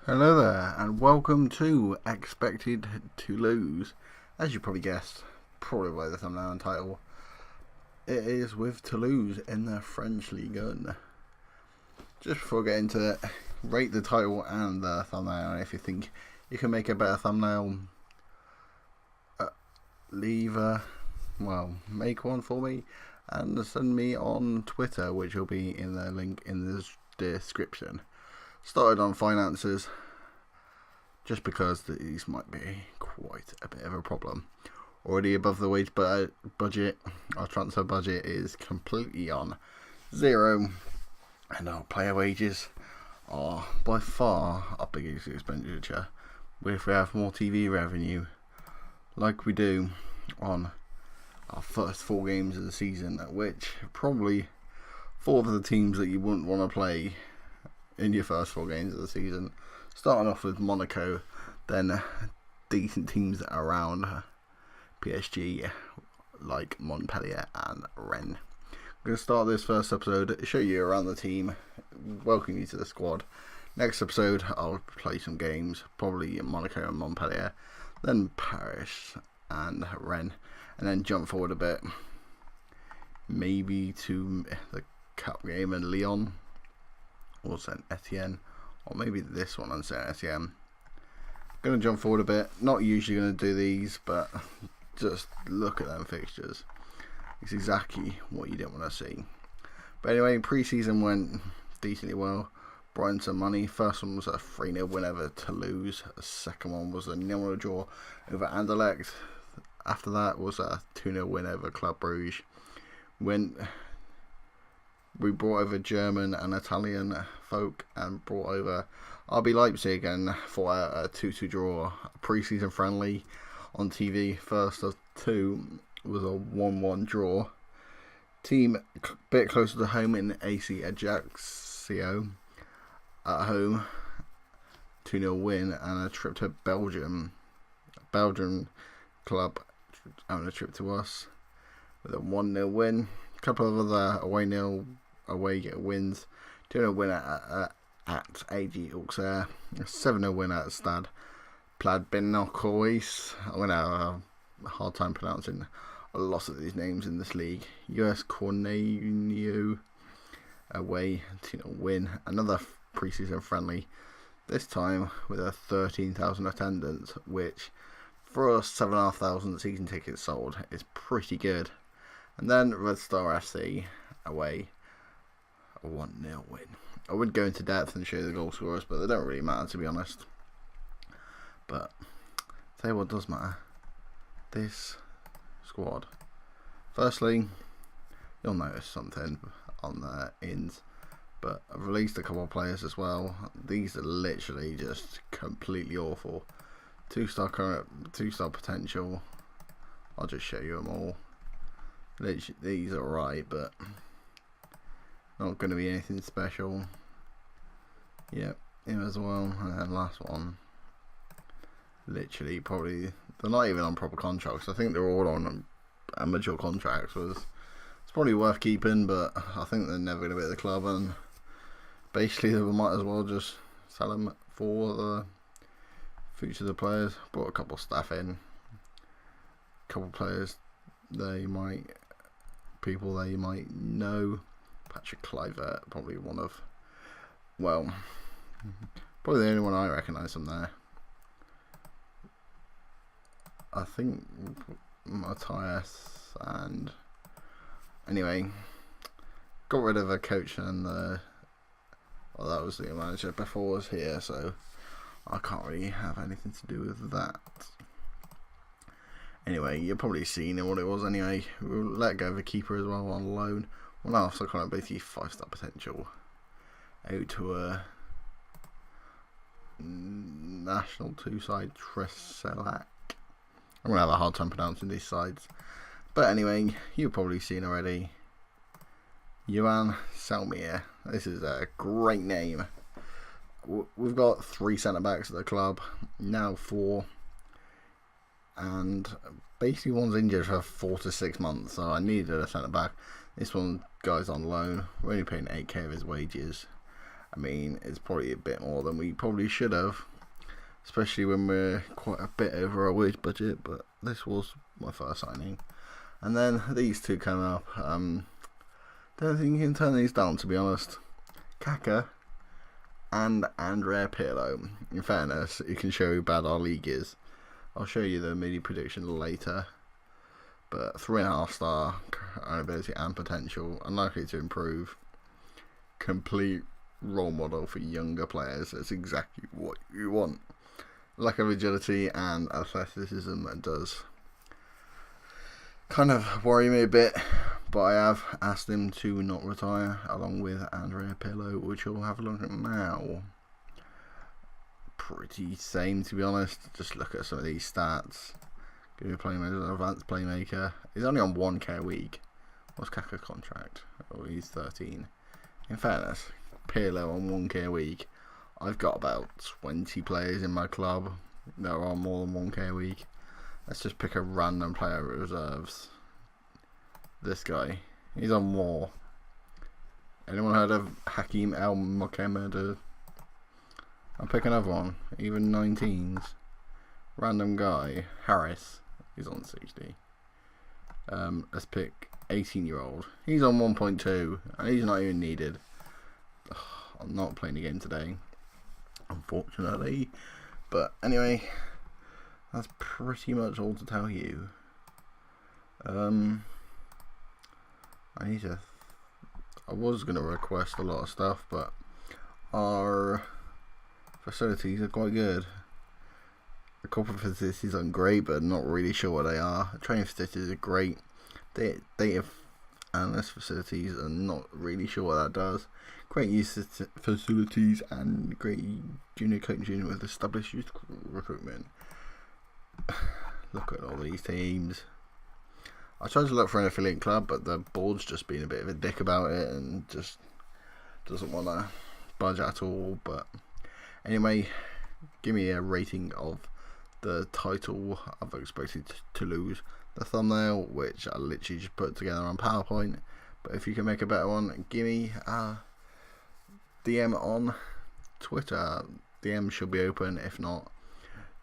Hello there, and welcome to Expected to Lose. As you probably guessed, probably by the thumbnail and title, it is with Toulouse in the French Ligue 1. Just before I get into it, rate the title and the thumbnail, and if you think you can make a better thumbnail, make one for me, and send me on Twitter, which will be in the link in the description. Started on finances, just because these might be quite a bit of a problem. Already above the wage budget, our transfer budget is completely on zero, and our player wages are by far our biggest expenditure. If we have more TV revenue, like we do on our first 4 games of the season, which probably 4 of the teams that you wouldn't want to play in your first 4 games of the season, starting off with Monaco, then decent teams around PSG like Montpellier and Rennes. I'm going to start this first episode, show you around the team, welcome you to the squad. Next episode I'll play some games, probably Monaco and Montpellier, then Paris and Rennes, and then jump forward a bit, maybe to the cup game in Lyon or Saint Etienne, or maybe this one on Saint Etienne. Going to jump forward a bit, not usually going to do these, but just look at them fixtures. It's exactly what you didn't want to see. But anyway, pre-season went decently well, brought in some money. First one was a 3-0 win over Toulouse, the second one was a 0-0 draw over Anderlecht. After that was a 2-0 win over Club Brugge. We brought over German and Italian folk and brought over RB Leipzig and for a 2-2 draw. A pre-season friendly on TV, first of 2, was a 1-1 draw. Team a bit closer to home in AC Ajaccio at home, 2-0 win, and a trip to Belgium. Belgian club having a trip to us with a 1-0 win. A couple of other away wins. 2-0 win at AG Auxerre, a 7-0 win at Stade Pladbinocois. I'm going to have a hard time pronouncing a lot of these names in this league. US Cornelio away, 2-0 win. Another pre-season friendly, this time with a 13,000 attendance, which for us 7,500 season tickets sold is pretty good. And then Red Star FC away, a 1-0 win. I would go into depth and show the goal scorers, but they don't really matter, to be honest. But tell you what does matter, this squad. Firstly, you'll notice something on the ins, but I've released a couple of players as well. These are literally just completely awful. 2-star current, 2-star potential. I'll just show you them all. These are right, but not going to be anything special. Yep, him as well. And then last one, literally probably they're not even on proper contracts. I think they're all on amateur contracts. It's probably worth keeping, but I think they're never going to be at the club, and basically we might as well just sell them for the future of the players. Brought a couple of staff in, a couple of players people they might know. Patrick Kluivert, probably probably the only one I recognise from there. I think Matthias, and anyway, got rid of a coach, and that was the manager before I was here, so I can't really have anything to do with that. Anyway, you've probably seen what it was anyway. We'll let go of a keeper as well on loan. Well, now so kind of basically 5-star potential out to a national 2-side Tresellac. I'm gonna have a hard time pronouncing these sides, but anyway, you've probably seen already. Johan Selmier. This is a great name. We've got 3 centre backs at the club now, 4. And basically one's injured for 4 to 6 months, so I needed a centre back. This one guy's on loan. We're only paying 8k of his wages, I mean, it's probably a bit more than we probably should have, especially when we're quite a bit over our wage budget, but this was my first signing. And then these two come up. Don't think you can turn these down, to be honest. Kaka and Andrea Pirlo. In fairness, it can show how bad our league is. I'll show you the mini prediction later. But 3.5 star, ability and potential, unlikely to improve. Complete role model for younger players. That's exactly what you want. Lack of agility and athleticism does kind of worry me a bit, but I have asked him to not retire along with Andrea Pirlo, which we'll have a look at now. Pretty same, to be honest. Just look at some of these stats. Give me a playmaker, advanced playmaker. He's only on 1k a week. What's Kaka's contract? Oh, he's 13. In fairness, Pirlo on 1k a week. I've got about 20 players in my club that are on more than 1k a week. Let's just pick a random player reserves. This guy, he's on more. Anyone heard of Hakim El Mohamed? I'll pick another one. Even 19s. Random guy, Harris. He's on 60. Let's pick 18-year-old. He's on 1.2, and he's not even needed. Ugh, I'm not playing the game today, unfortunately. But anyway, that's pretty much all to tell you. I was going to request a lot of stuff, but our facilities are quite good. The corporate facilities aren't great, but not really sure what they are. Training facilities are great. Data analyst facilities are not really sure what that does. Great youth facilities and great junior coaching with established youth recruitment. Look at all these teams. I tried to look for an affiliate club, but the board's just been a bit of a dick about it and just doesn't want to budge at all. But anyway, give me a rating of the title I've expected to lose. The thumbnail, which I literally just put together on PowerPoint. But if you can make a better one, give me a DM on Twitter. DM should be open. If not,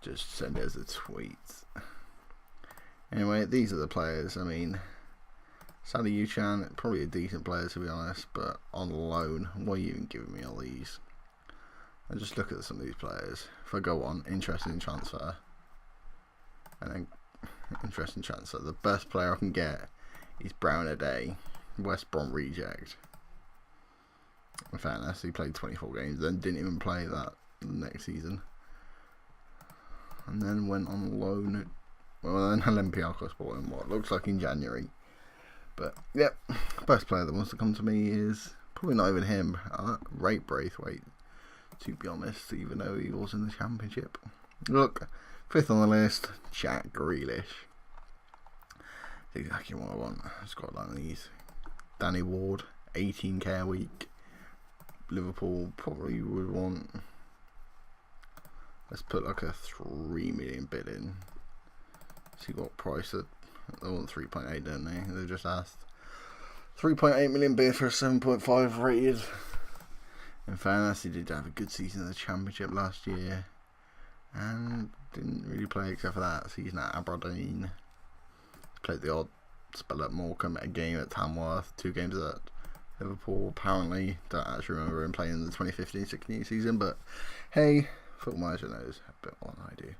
just send it as a tweet. Anyway, these are the players. I mean, Sally Uchan, probably a decent player to be honest, but on loan. Why are you even giving me all these? And just look at some of these players. If I go on, interesting transfer. And then, interesting transfer. The best player I can get is Brown a day. West Brom reject. In fairness, he played 24 games, then didn't even play that next season. And then went on loan. Well, then Olympiacos bought him what looks like in January. But, yep, best player that wants to come to me is probably not even him. Rate Braithwaite, to be honest, even though he was in the Championship. Look, 5th on the list, Jack Grealish. Exactly what I want. Just got like these. Danny Ward, 18k a week. Liverpool probably would want. Let's put like a 3 million bid in. See what price they want 3.8, don't they? They just asked 3.8 million bid for a 7.5 rated. In fairness, he did have a good season in the Championship last year, and didn't really play except for that season at Aberdeen. Played the odd spell at Morecambe, a game at Tamworth, 2 games at Liverpool. Apparently, don't actually remember him playing in the 2015-16 season, but hey, Football Manager knows a bit more than I do.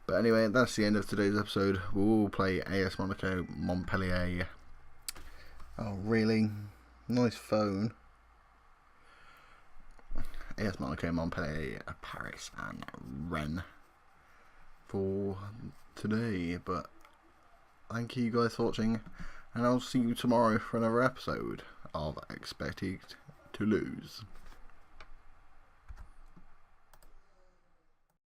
But anyway, that's the end of today's episode. We will play AS Monaco, Montpellier. Oh, really? Nice phone. AS Monaco, Montpellier, Paris, and Rennes for today. But thank you guys for watching, and I'll see you tomorrow for another episode of Expected to Lose.